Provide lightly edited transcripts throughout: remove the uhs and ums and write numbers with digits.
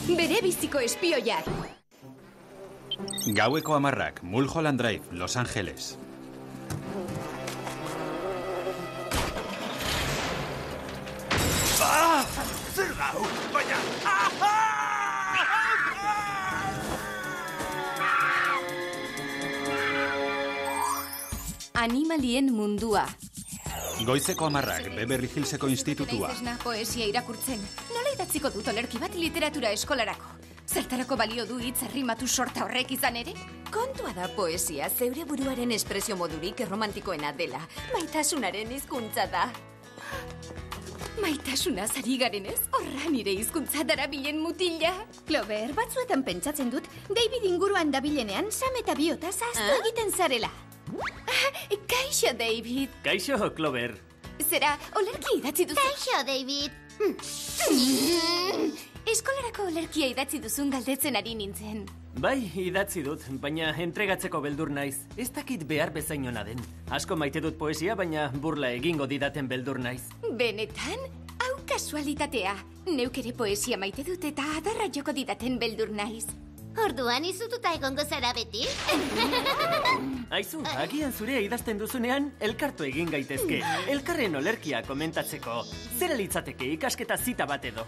Bere biziko espioiak. Gaueko 10:00, Mulholland Drive, Los Angeles. Zer gau, baina... Animalien mundua. Goizeko 10:00, Beverly Hillseko institutua. Naiz esna poesia irakurtzen. Nola idatziko dut olerki bat literatura eskolarako? Zertarako balio du hitz arrimatu sorta horrek izan ere? Kontua da poesia, zeure buruaren espresio modurik erromantikoena dela. Maitasunaren hizkuntza da. Maitasuna zari garenez, horra nire hizkuntza darabilen mutila. Clover, batzuetan pentsatzen dut, David inguruan dabilenean Sam eta biota zaztu egiten zarela. Kaixo, David. Kaixo, Clover. Zera, olerki idatzi duzu? Kaixo, David. Eskolarako olerkia idatzi duzun galdetzen ari nintzen. Bai, idatzi dut, baina entregatzeko beldur naiz. Ez dakit behar bezain ona den. Asko maite dut poesia, baina burla egingo didaten beldur naiz. Benetan? Hau kasualitatea. Neuk ere poesia maite dut eta adarra joko didaten beldur naiz. Orduan izututa egongo zara beti? Aizu, agian zurea idazten duzunean, elkartu egin gaitezke. Elkarren olerkia komentatzeko. Zera litzateke ikasketa zita bat edo.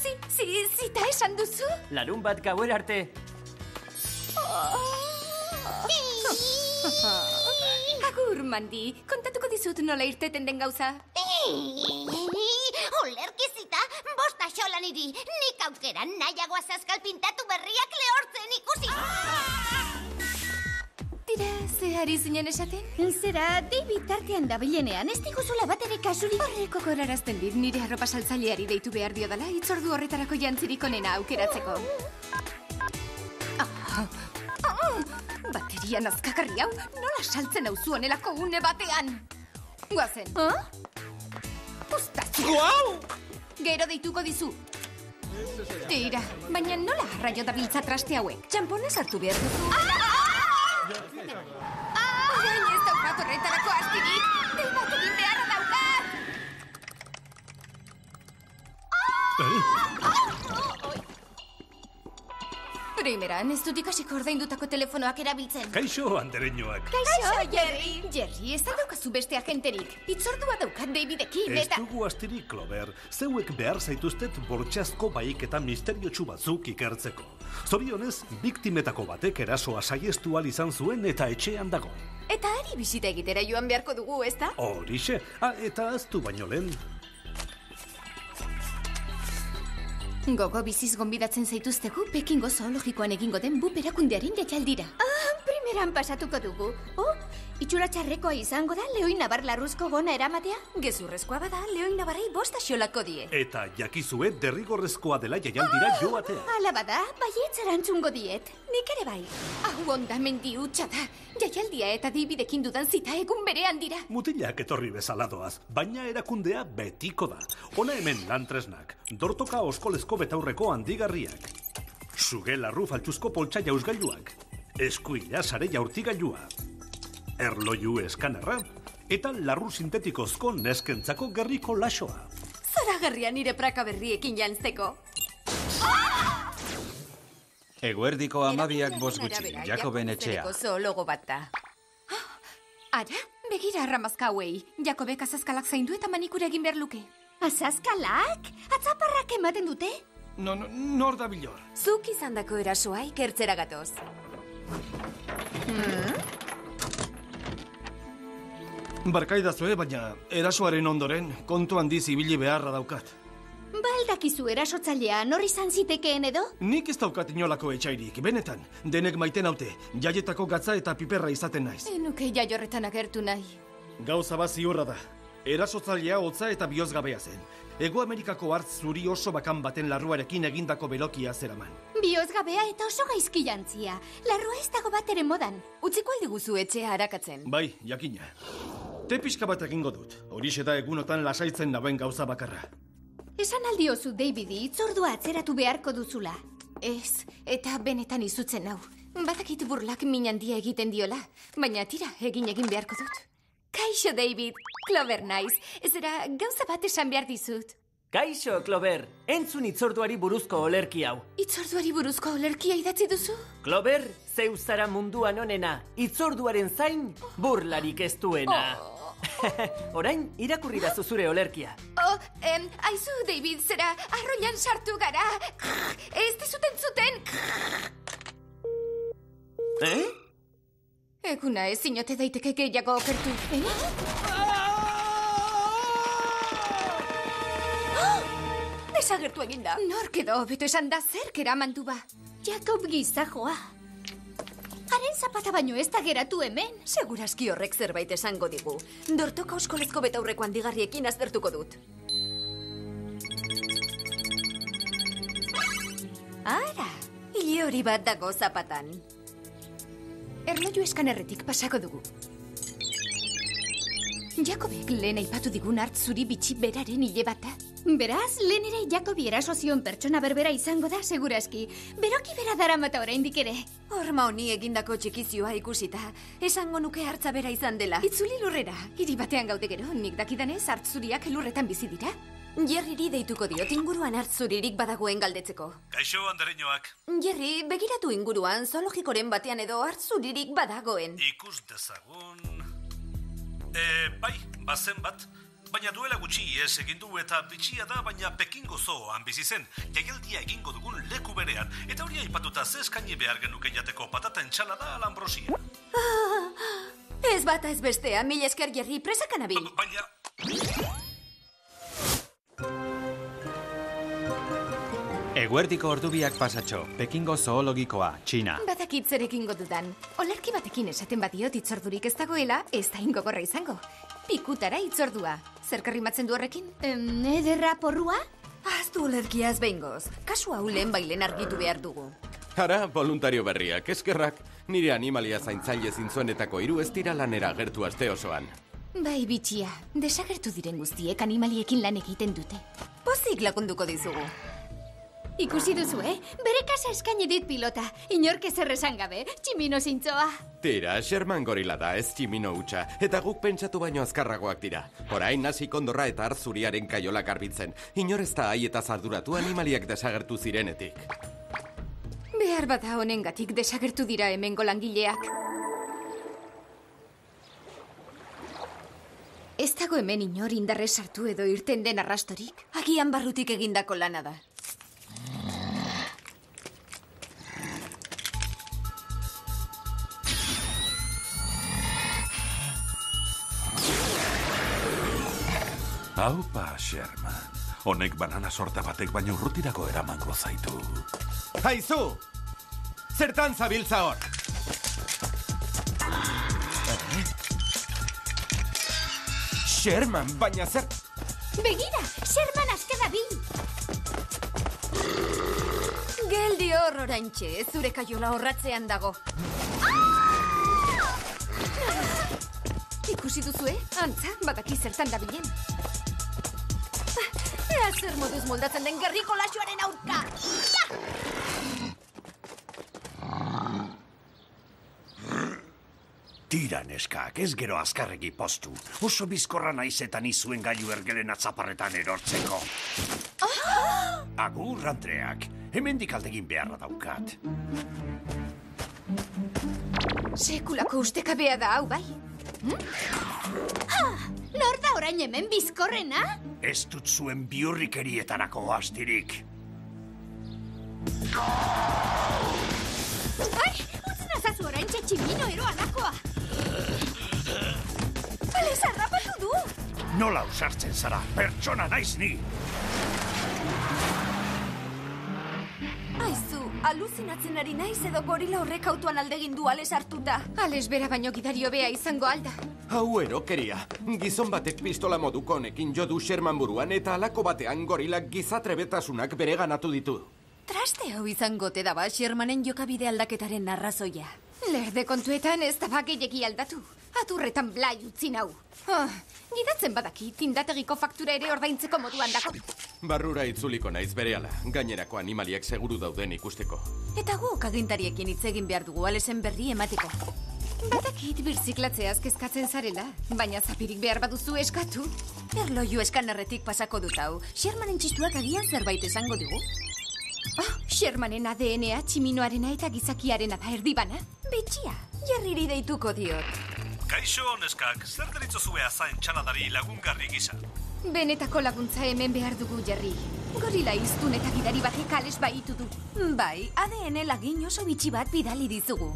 Zita esan duzu? Larun bat gauera arte. Agur, Mandi. Kontatuko dizut nola irteten den gauza. Olerkizita, bosta xola niri. Nik aukeran nahiagoa zazkal pintatu berriak lehortzen ikusi. Tira, ze ari zinen esaten? Zera, David tartean dabilenean, ez diguzula bat ere kasurik. Horreko gorarazten dit nire arropa saltzaileari deitu behar diodala, itzordu horretarako jantzirik onena aukeratzeko. Bateria nazkagarri hau, nola saltzen hauzu honelako une batean? Guazen. Ustazu. Guau! Gero deituko dizu. Tira, baina nola arraio dabiltza traste hauek? Txampona sartu behar duzu. Orain ez daukat horretarako astirik. Dei bat egin beharra daukat. Primeran, ez dut ikasiko ordaindutako telefonoak erabiltzen. Kaixo, andereñoak. Kaixo, Jerry. Jerry, ez da daukazu beste agenterik. Itzordua daukat Davidekin, Ez eta... dugu astirik, Clover. Zeuek behar zaituztet bortxazko baiketa misteriotsu batzuk ikertzeko. Zorionez, biktimetako batek erasoa saiestu ahal izan zuen eta etxean dago. Eta ari bisita egitera joan beharko dugu, ez da? Horixe, eta aztu baino lehen. Gogo biziz gonbidatzen zaituztegu Pekingo zoologikoan egingo den BUP erakundearen jaialdira. Primeran pasatuko dugu. Itxura txarrekoa izango da Leoi Nabar larruzko gona eramatea? Gezurrezkoa bada, Leoi Nabarrei bost axolako die. Eta jakizue derrigorrezkoa dela jaialdira joatea. Hala bada, baietz erantzungo diet. Nik ere bai. Hau ondamendi hutsa da. Jaialdia eta Davidekin dudan zita egun berean dira. Mutilak etorri bezala doaz, baina erakundea betiko da. Hona hemen lantresnak, dortoka oskolezko betaurreko handigarriak. Suge larru faltsuzko poltsa jauzgailuak. Eskuila sare jaurtigailua. Erloju eskanerra. Eta larru sintetikozko neskentzako gerriko lasoa. Zoragarria nire praka berriekin jantzeko. Eguerdiko 12:05 gutxi, Jakoben etxea. Zoologo bat da. Ara, begira arramazka hauei. Jakobek azazkalak zaindu eta manikura egin behar luke. Azazkalak? Atzaparrak ematen dute? Nor da bilor? Zuk izandako erasoa ikertzera gatoz. Barkaidazue, baina erasoaren ondoren kontu handiz ibili beharra daukat. Baldakizu erasotzailea nor izan zitekeen edo? Nik ez daukat inolako etxairik, benetan. Denek maiten haute, jaietako gatza eta piperra izaten naiz. Enuke jaiorretan agertu nahi. Gauza bat ziurra da. Erasotzailea hotza eta bihozgabea zen. Hego Amerikako hartz zuri oso bakan baten larruarekin egindako belokia zeraman. Bihozgabea eta oso gaizki jantzia. Larrua ez dago bat ere modan. Utziko aldiguzu etxea harakatzen. Bai, jakina. Te pixka bat egingo dut. Horixe da egunotan lasaitzen naben gauza bakarra. Esan aldiozu Davidi itzordua atzeratu beharko duzula. Ez, eta benetan izutzen hau. Badakit burlak min handia egiten diola, baina tira egin beharko dut. Kaixo, David, Clover naiz. Zera, gauza bat esan behar dizut. Kaixo, Clover, entzun itzorduari buruzko olerki hau. Itzorduari buruzko olerkia idatzi duzu? Clover, zeu zara munduan onena, itzorduaren zain, burlarik ez duena. Orain, irakurri da zure olerkia. Aizu, David, zera, arroian sartu gara. Ez dizuten zuten. Eguna ezin ote daiteke gehiago okertu. Desagertu eginda. Nork edo hobeto esan da zerk eraman du ba. Jacob gizajoa. Haren zapata baino ez da geratu hemen. Segurazki horrek zerbait esango digu. Dortoka oskolezko betaurreko handigarriekin aztertuko dut. Ara, hile hori bat dago zapatan. Erloju eskanerretik pasako dugu. Jacobek lehen aipatu digun hartzuri bitxi beraren hile bata. Beraz, lehen ere Jacobi erasozion pertsona berbera izango da, segurazki. Beroki bera daramata oraindik ere. Horma honi egindako txikizioa ikusita, esango nuke hartza bera izan dela. Itzuli lurrera, hiri batean gaude gero, nik dakidanez hartzuriak lurretan bizi dira. Jerryri deituko diot inguruan hartzuririk badagoen galdetzeko. Kaixo, andereñoak. Jerry, begiratu inguruan zoologikoren batean edo hartzuririk badagoen. Ikus dezagun... bai, bazen bat. Baina duela gutxi ez egin du eta bitxia da, baina Pekingo Zooan bizi zen. Jaialdia egingo dugun leku berean. Eta hori aipatuta ze eskaini behar genuke jateko patata entxalada alambrosia. Ez bata ez bestea, mila esker Jerry, presaka nabil. Baina... Eguerdiko ordubiak pasatxo, Pekingo zoologikoa, Txina. Badakit zer egingo dudan. Olerki batekin esaten badiot itzordurik ez dagoela, ez da ingogorra izango. Pikutara itzordua. Zerkarrimatzen du horrekin? Ederra porrua? Aztu olerkiaz behingoz. Kasu hau lehen bailen argitu behar dugu. Hara, voluntario berriak, eskerrak. Nire animalia zaintzaile zintzuenetako 3 ez dira lanera gertu aste osoan. Bai, bitxia. Desagertu diren guztiek animaliekin lan egiten dute. Pozik lakunduko dizugu. Ikusi duzu, Bere kasa eskaini dit pilota. Inork ezer esan gabe, tximino zintzoa. Tira, Sherman gorila da, ez tximino hutsa. Eta guk pentsatu baino azkarragoak dira. Orain nasi kondorra eta hartzuriaren kaiolak garbitzen. Inor ez da haietaz arduratu animaliak desagertu zirenetik. Behar bada honengatik desagertu dira hemengo langileak. Ez dago hemen inor indarrez sartu edo irten den arrastorik. Agian barrutik egindako lana da. Aupa, Sherman. Honek banana sorta batek baino urrutirako eramango zaitu. Haizu! Zertan zabiltza hor? Sherman, baina zer... Begira, Sherman aske dabil! Geldi hor oraintxe, zure kaiola horratzean dago. Ikusi duzue? Antza, badaki zertan dabilen. Ea zer moduz moldatzen den gerriko laxoaren aurka! Tira, neskak, ez gero azkarregi postu. Oso bizkorra naizetan izuen gailu ergelen atzaparretan erortzeko. Agur, Andreak. Hemendik aldegin beharra daukat. Sekulako ustekabea da hau, bai? Nor da orain hemen bizkorrena? Ez dut zuen biurrikerietarako astirik. Ai, utzen azazu orain tximino eroanakoa. Bale, zarrapatu du. Nola usartzen zara, pertsona naiz ni. Aizu, aluzinatzen ari naiz edo gorila horrek autuan aldegin du ales hartuta. Ales bera baino gidario bea izango alda. Hau erokeria. Gizon batek pistola moduko honekin jo du Sherman buruan eta halako batean gorilak gizatrebetasunak bereganatu ditu. Traste hau izango te daba Shermanen jokabide aldaketaren arrazoia. Lerde kontuetan ez da gehiegi aldatu. Aturretan blai utzi nau. Gidatzen badaki, tindategiko faktura ere ordaintzeko moduan dako. Barrura itzuliko naiz berehala, gainerako animaliak seguru dauden ikusteko. Eta guk agintariekin hitz egin behar dugu alesen berri emateko. Badakit birziklatzeaz kezkatzen zarela, baina zapirik behar baduzu eskatu. Erloju eskanerretik pasako dut hau. Shermanen txistuak agian zerbait esango digu. Shermanen ADN-a tximinoarena eta gizakiarena da erdibana. Bitxia, Jerriri deituko diot. Kaixo, neskak, zer deritzozue azaen txaladari lagungarri gisa? Benetako laguntza hemen behar dugu, Jerry. Gorila iztun eta gidari batek ales baitu du. Bai, ADN lagin oso bitxi bat bidali dizugu.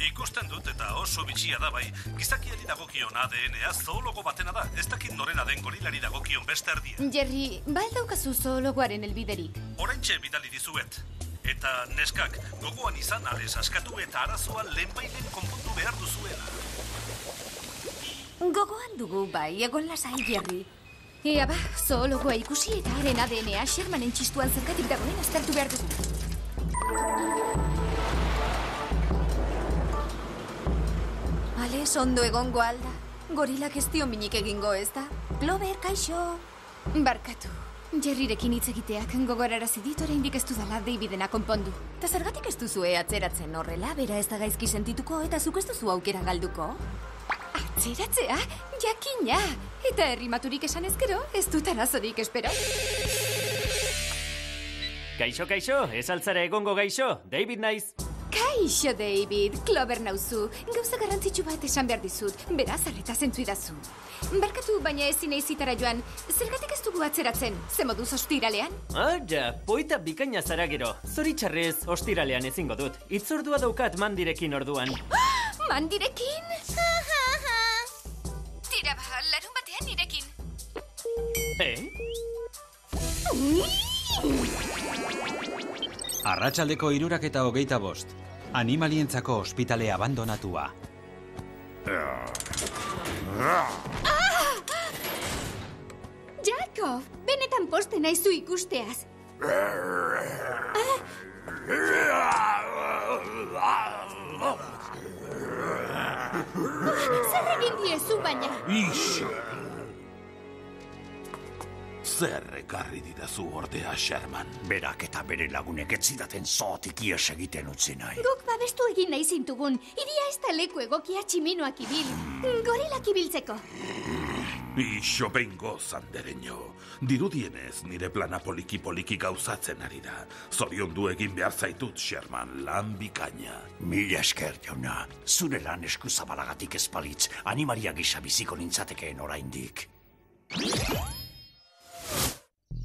Ikusten dut eta oso bitxia da bai. Gizakiari dagokion ADN-a zoologo batena da. Ez dakit norena den gorilari dagokion beste erdia. Jerry, daukazu zoologoaren helbiderik. Oraintxe bidali dizuet. Eta neskak, gogoan izan ales askatu eta arazoa lehenbailen konpondu behar duzuela. Gogoan dugu bai, egon lasai, Jerry. Ea ba, zoologoa ikusi eta haren ADN-a Shermanen txistuan zergatik dagoen aztertu behar dugu. Ales, ondo egongo alda. Gorilak ez dio minik egingo, ez da? Clover, kaixo. Barkatu. Jerryrekin hitz egiteak gogorarazi dit oraindik ez dudala Davidena konpondu. Ta zergatik ez duzue atzeratzen horrela, bera ez da gaizki sentituko eta zuk ez duzu aukera galduko? Atzeratzea? Jakina! Eta errimaturik esan ezkero, ez dut arazorik espero. Kaixo, kaixo, ez altzara egongo gaixo, David naiz. Kaixo, David, Clover nauzu. Gauza garrantzitsu bat esan behar dizut, beraz arreta zentzu idazu. Barkatu, baina ezin eizitara joan, zergatik ez dugu atzeratzen, ze moduz ostiralean? Ja, poita bikaina zara gero. Zoritxarrez, ostiralean ezingo dut. Itzordua daukat mandirekin orduan. Mandirekin? Tira ba, larun batean nirekin. Arratsaldeko 3:25. Animalientzako ospitale abandonatua. Jacob, benetan poste naizu ikusteaz. Zer egin diezu baina? Zer ekarri didazu ordea, Sherman? Berak eta bere lagunek ez zidaten zootik ies egiten utzi nahi. Guk babestu egin nahi zintugun. Iria ez da leku egokia tximinoak ibil. Gorilak ibiltzeko. Ixo bengo zandereño. Dirudienez nire plana poliki-poliki gauzatzen ari da. Zoriondu egin behar zaitut, Sherman, lan bikaina. Mila esker, jauna. Zure lan eskuzabalagatik espalitz, animalia gisa biziko nintzatekeen oraindik.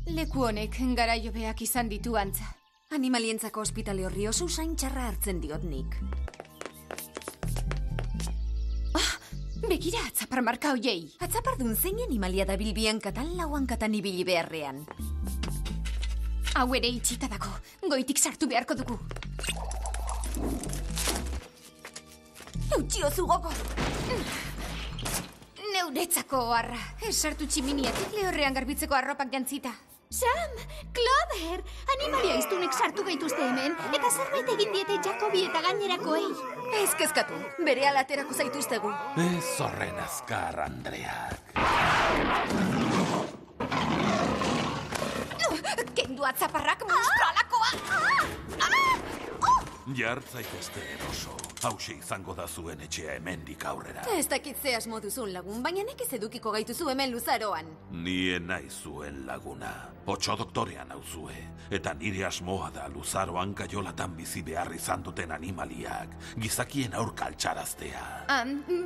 Leku honek garaiobeak izan ditu antza. Animalientzako ospitale horri oso usain txarra hartzen diot nik. Begira atzapar marka hoiei. Atzapardun zein animalia da bilbian katan lauan katan ibili beharrean. Hau ere itxita dago. Goitik sartu beharko dugu. Eutxio zugogo. Neuretzako oharra. Esartu tximiniatik lehorrean garbitzeko arropak jantzita. Sam! Clover! Animalia iztunek sartu gaituzte hemen, eta zerbait egin diete Jacobi eta gainerakoei. Ez kezkatu, bere alaterako zaituztegu. Ez horren azkar, Andreak. Kendu atzaparrak monstrualakoa! Jartzaitezte eroso. Hauxe izango da zuen etxea hemendik aurrera. Ez dakit ze asmo duzun lagun, baina nekez edukiko gaituzu hemen luzaroan. Nien nahi zuen laguna. 8 doktorean nauzue. Eta nire asmoa da luzaroan kaiolatan bizi behar izan duten animaliak. Gizakien aurka altxaraztea.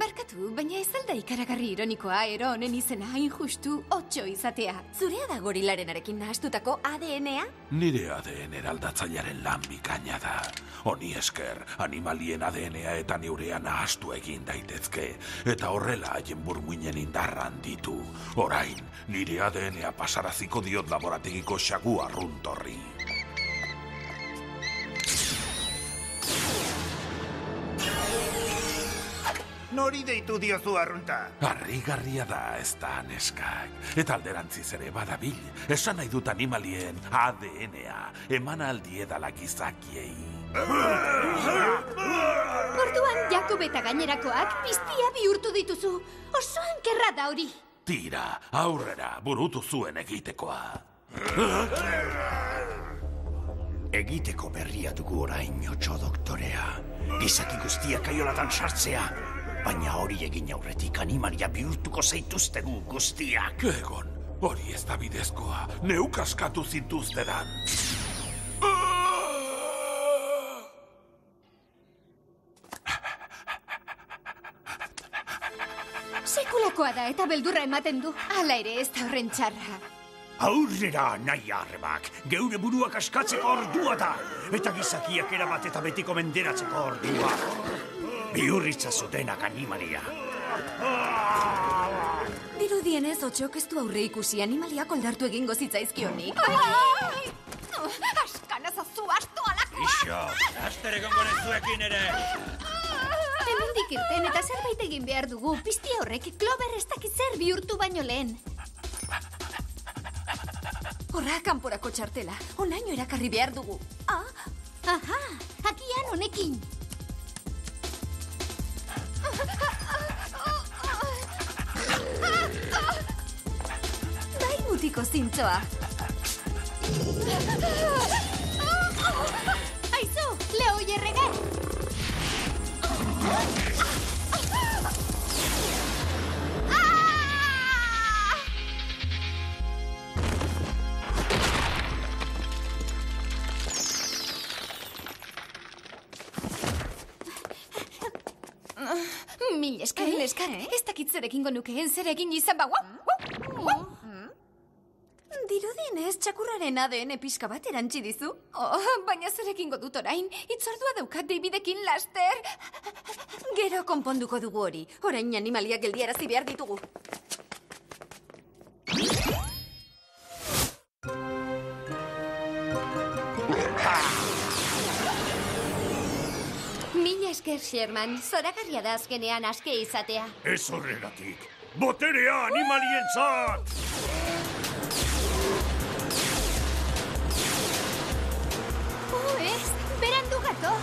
Barkatu, baina ez alda ikaragarri ironikoa ero honen izena hain justu 8 izatea. Zurea da gorilarenarekin nahastutako ADN-a? Nire ADN eraldatzailearen lan bikaina da. Honi esker, animalien ADN-a eta neurea nahastu egin daitezke. Eta horrela haien burmuinen indarran ditu. Orain, nire ADN-a pasaraziko diot laborategiko xagu arruntorri. Nori deitu diozu arrunta? Harrigarria da, ez da, neskak. Eta alderantziz ere badabil. Esan nahi dut animalien ADN-a emanaldi edala gizakiei. Orduan Jacob eta gainerakoak piztia bihurtu dituzu. Oso ankerra da hori. Tira, aurrera, burutu zuen egitekoa. Egiteko berria dugu orain, Otso doktorea. Gizaki guztiak kaiolatan sartzea. Baina hori egin aurretik animalia bihurtuko zaituztegu guztiak. Egon, hori ez da bidezkoa. Neuk askatu zintuztedan. Sekulakoa da eta beldurra ematen du. Hala ere ez da horren txarra. Aurrera, nahi arrebak, geure buruak askatzeko ordua da. Eta gizakiak erabat eta betiko menderatzeko ordua. Bihurritza zutenak animalia. Dirudienez, Otxok ez du aurre ikusi animaliak oldartu egingo zitzaizkionik. Askanazazu astu alakoa! Ixo, aster egongo nezuekin ere! Hemendik irten eta zerbait egin behar dugu. Pizti horrek Clover ez dakit zer bihurtu baino lehen. Horra, kanporako txartela. Onaino erakarri behar dugu. Aha, agian honekin. Bai mutiko zintzoa. Aizu, lehoi erregar! Mil esker, ez dakit zer egingo nukeen, zer egin izan ba. Dirudienez, txakurraren ADN pixka bat erantzi dizu. Baina zer egingo dut orain, itzordua daukat Davidekin laster. Gero konponduko dugu hori. Orain animaliak geldiarazi behar ditugu. Mila esker, Sherman, zoragarria da azkenean aske izatea. Ez horregatik, boterea animalientzat! Ez, berandu gato.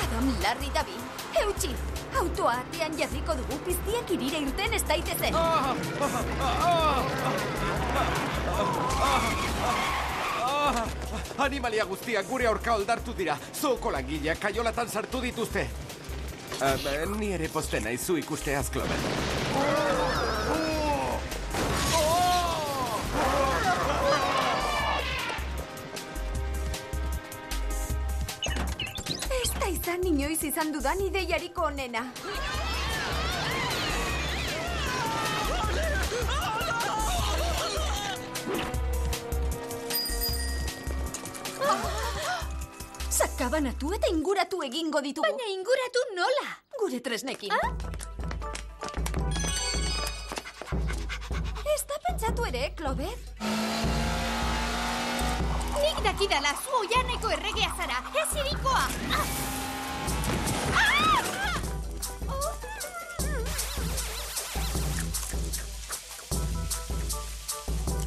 Adam larri dabil. Eutxi, autoa atean jarriko dugu piztiak irire irten ez daitezen. Animalia guztiak gure aurka oldartu dira. Zooko langileak kaiolatan sartu dituzte. Ni ere posten naizu ikusteaz, Clover. Ez da izan inoiz izan dudan ideiariko onena. Sakabanatu eta inguratu egingo ditugu. Baina inguratu nola? Gure tresnekin. Ez da pentsatu ere, Clover? Nik dakidala, zu oianeko erregea zara, ez irikoa!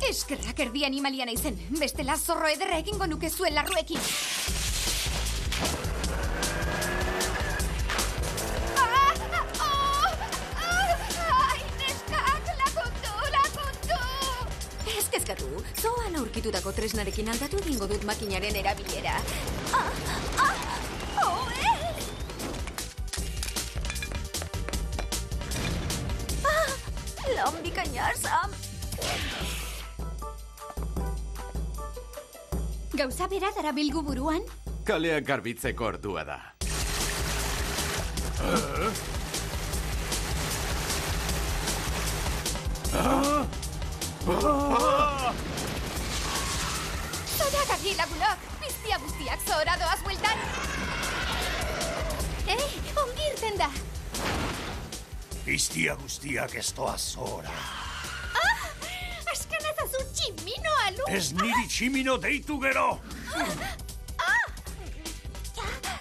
Eskerrak erdi animalia naizen, bestela zorro ederra egingo nuke zuen larruekin. Zoan aurkitutako tresnarekin aldatu egingo dut makinaren erabilera. Lan bikaina, Sam. Gauza bera darabilgu buruan? Kaleak garbitzeko ordua da. Zoragarri lagunok, piztia guztiak zora doaz bueltan. Ongi irten da. Piztia guztiak ez doa zora. Askanazazu tximino alu. Ez niri tximino deitu gero.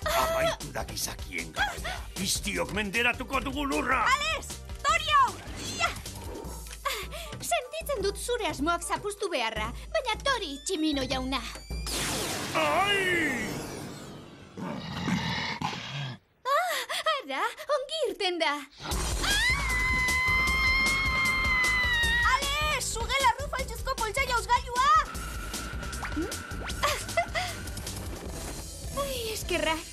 Amaitu da gizakien garaia. Piztiok menderatuko dugu lurra. Ales, Torio! Sentitzen dut zure asmoak zapustu beharra, baina Tori, tximino jauna. Ai! Ara, ongi irten da. Ale, sugela rufa faltsuzko poltsa jauzgailua! Ai, eskerrak.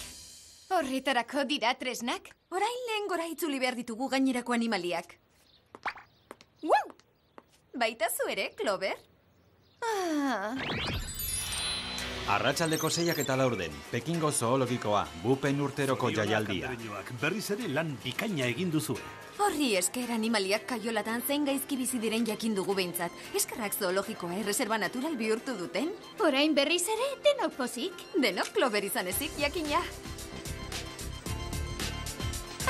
Horretarako dira tresnak? Orain lehen gora itzuli behar ditugu gainerako animaliak. Wow! Baita zu ere, Clover? Arratsaldeko 6:04, Pekingo zoologikoa, bupen urteroko jaialdia. Berriz ere lan bikaina egin duzue. Horri esker animaliak kaiolatan zein gaizki bizi diren jakin dugu behintzat. Eskerrak zoologikoa erreserba natural bihurtu duten. Orain berriz ere denok pozik. Denok Clover izan ezik, jakina.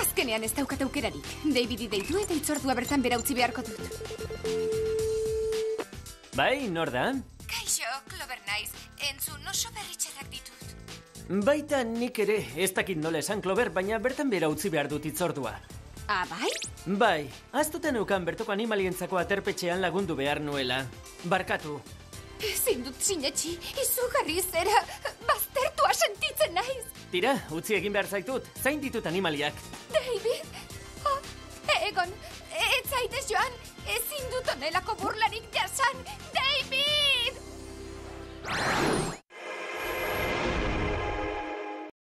Azkenean ez daukat aukerarik. Davidi deitu eta itzordua bertan bera utzi beharko dut. Bai, nor da? Kaixo, Clover naiz. Entzun oso berritxarrak ditut. Baita nik ere, ez dakit nola esan Clover, baina bertan bera utzi behar dut itzordua. Bai? Bai, aztuten eukan bertoko animalientzako aterpetxean lagundu behar nuela. Barkatu. Ezin dut sinetxi, izugarri zera, baztertua sentitzen naiz. Tira, utzi egin behar zaitut, zain ditut animaliak. David? Egon, ez zaitez joan, ezin dut onelako burlarik jasan.